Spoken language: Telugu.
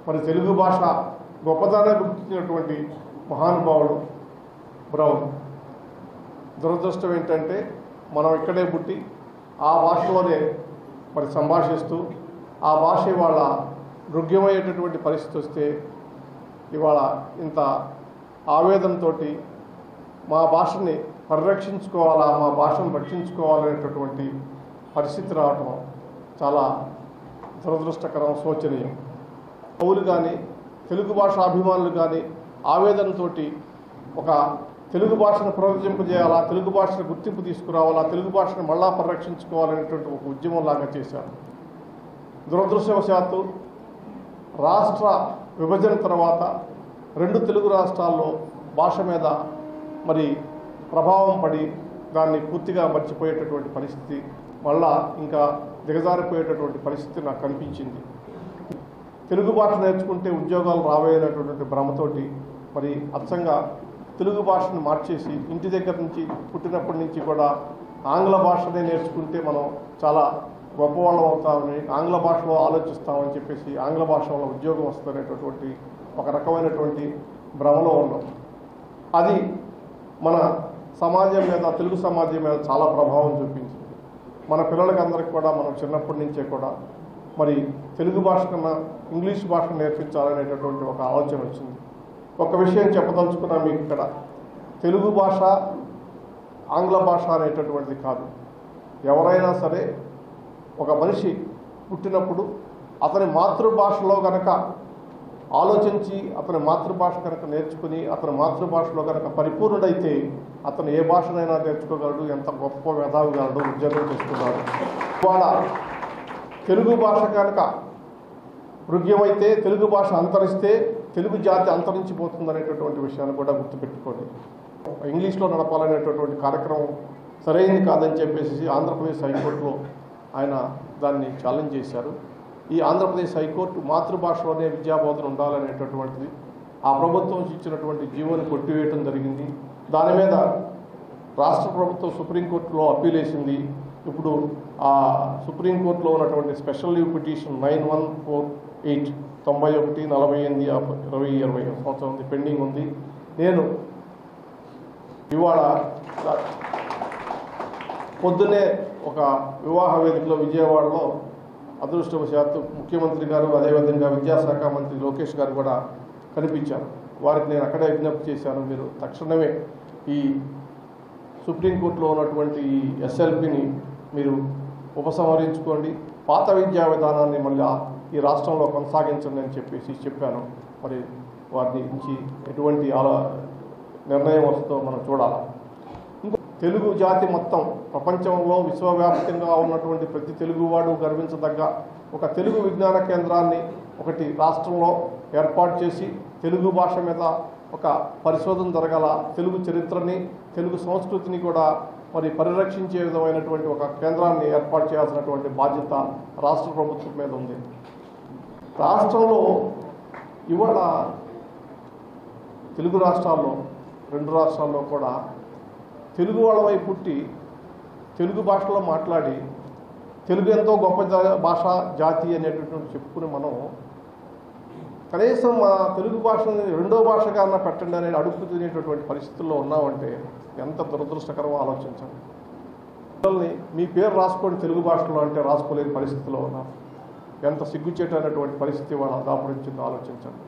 మరి తెలుగు భాష గొప్పదాన్ని గుర్తించినటువంటి మహానుభావుడు బ్రౌన్. దురదృష్టం ఏంటంటే మనం ఇక్కడే పుట్టి ఆ భాషలోనే మరి సంభాషిస్తూ ఆ భాష ఇవాళ రుగ్యమయ్యేటటువంటి పరిస్థితి వస్తే ఇవాళ ఇంత ఆవేదనతో మా భాషని పరిరక్షించుకోవాలా, మా భాషను రక్షించుకోవాలనేటటువంటి పరిస్థితి రావటం చాలా దురదృష్టకరం, శోచనీయం. పౌరులు కానీ తెలుగు భాష అభిమానులు కానీ ఆవేదనతో ఒక తెలుగు భాషను పునరుద్ధరింపజేయాలా, తెలుగు భాషను గుర్తింపు తీసుకురావాలా, తెలుగు భాషను మళ్ళా పరిరక్షించుకోవాలనేటువంటి ఒక ఉద్యమంలాగా చేశారు. దురదృష్టవశాత్తు రాష్ట్ర విభజన తర్వాత 2 తెలుగు రాష్ట్రాల్లో భాష మీద మరి ప్రభావం పడి దాన్ని పూర్తిగా మర్చిపోయేటటువంటి పరిస్థితి, మళ్ళా ఇంకా దిగజారిపోయేటటువంటి పరిస్థితి నాకు కనిపించింది. తెలుగు భాష నేర్చుకుంటే ఉద్యోగాలు రాబోయేటటువంటి భ్రమతోటి మరి అచ్చంగా తెలుగు భాషను మార్చేసి ఇంటి దగ్గర నుంచి పుట్టినప్పటి నుంచి కూడా ఆంగ్ల భాషనే నేర్చుకుంటే మనం చాలా గొప్పవాళ్ళం అవుతామని, ఆంగ్ల భాషలో ఆలోచిస్తామని చెప్పేసి ఆంగ్ల భాష వల్ల ఉద్యోగం వస్తుందనేటటువంటి ఒక రకమైనటువంటి భ్రమలో ఉన్నాం. అది మన సమాజం మీద, తెలుగు సమాజం మీద చాలా ప్రభావం చూపించింది. మన పిల్లలకి అందరికి కూడా మనం చిన్నప్పటి నుంచే కూడా మరి తెలుగు భాష కన్నా ఇంగ్లీష్ భాష నేర్పించాలనేటటువంటి ఒక ఆలోచన వచ్చింది. ఒక విషయం చెప్పదలుచుకున్నా మీకు ఇక్కడ, తెలుగు భాష ఆంగ్ల భాష అనేటటువంటిది కాదు. ఎవరైనా సరే ఒక మనిషి పుట్టినప్పుడు అతని మాతృభాషలో కనుక ఆలోచించి అతని మాతృభాష కనుక నేర్చుకుని అతని మాతృభాషలో కనుక పరిపూర్ణుడైతే అతను ఏ భాషనైనా నేర్చుకోగలడు, ఎంత గొప్ప మేధావిగలడు, ఉద్యోగం చేసుకున్నాడు. ఇవాళ తెలుగు భాష కనుక వృగ్యమైతే, తెలుగు భాష అంతరిస్తే తెలుగు జాతి అంతరించిపోతుందనేటటువంటి విషయాన్ని కూడా గుర్తుపెట్టుకోండి. ఇంగ్లీష్లో నడపాలనేటటువంటి కార్యక్రమం సరైనది కాదని చెప్పేసి ఆంధ్రప్రదేశ్ హైకోర్టులో ఆయన దాన్ని ఛాలెంజ్ చేశారు. ఈ ఆంధ్రప్రదేశ్ హైకోర్టు మాతృభాషలోనే విద్యాబోధన ఉండాలనేటటువంటిది ఆ ప్రభుత్వం ఇచ్చినటువంటి జీవోని కొట్టివేయటం జరిగింది. దాని మీద రాష్ట్ర ప్రభుత్వం సుప్రీంకోర్టులో అప్పీల్ వేసింది. ఇప్పుడు ఆ సుప్రీంకోర్టులో ఉన్నటువంటి స్పెషల్ లీవ్ పిటిషన్ 9148 91/48/2020 సంవత్సరం పెండింగ్ ఉంది. నేను ఇవాళ పొద్దునే ఒక వివాహ వేదికలో విజయవాడలో అదృష్టవశాత్తు ముఖ్యమంత్రి గారు, అదేవిధంగా విద్యాశాఖ మంత్రి లోకేష్ గారు కూడా కనిపించారు. వారికి నేను అక్కడే విజ్ఞప్తి చేశాను, మీరు తక్షణమే ఈ సుప్రీంకోర్టులో ఉన్నటువంటి ఈ ఎస్ఎల్పిని మీరు ఉపసంహరించుకోండి, పాత విద్యా విధానాన్ని మళ్ళీ ఈ రాష్ట్రంలో కొనసాగించండి అని చెప్పాను. మరి వారి నుంచి ఎటువంటి నిర్ణయం వస్తుందో మనం చూడాలి. తెలుగు జాతి మొత్తం ప్రపంచంలో విశ్వవ్యాప్తంగా ఉన్నటువంటి ప్రతి తెలుగువాడు గర్వించదగ్గ ఒక తెలుగు విజ్ఞాన కేంద్రాన్ని ఒకటి రాష్ట్రంలో ఏర్పాటు చేసి తెలుగు భాష మీద ఒక పరిశోధన జరగాల, తెలుగు చరిత్రని, తెలుగు సంస్కృతిని కూడా మరి పరిరక్షించే విధమైనటువంటి ఒక కేంద్రాన్ని ఏర్పాటు చేయాల్సినటువంటి బాధ్యత రాష్ట్ర ప్రభుత్వం మీద ఉంది. రాష్ట్రంలో ఇవాళ తెలుగు రాష్ట్రాల్లో 2 రాష్ట్రాల్లో కూడా తెలుగు వాళ్ళపై పుట్టి తెలుగు భాషలో మాట్లాడి తెలుగు ఎంతో గొప్ప భాష జాతి అనేటటువంటి చెప్పుకుని మనం కనీసం మా తెలుగు భాషని 2వ భాషగా అన్న పెట్టండి అనేది అడుగు తినేటటువంటి పరిస్థితుల్లో ఉన్నామంటే ఎంత దురదృష్టకరమో ఆలోచించండి. పిల్లల్ని మీ పేరు రాసుకోండి తెలుగు భాషలో అంటే రాసుకోలేని పరిస్థితిలో ఉన్నారు. ఎంత సిగ్గుచేటటువంటి పరిస్థితి వాళ్ళ దాపురించిందో ఆలోచించండి.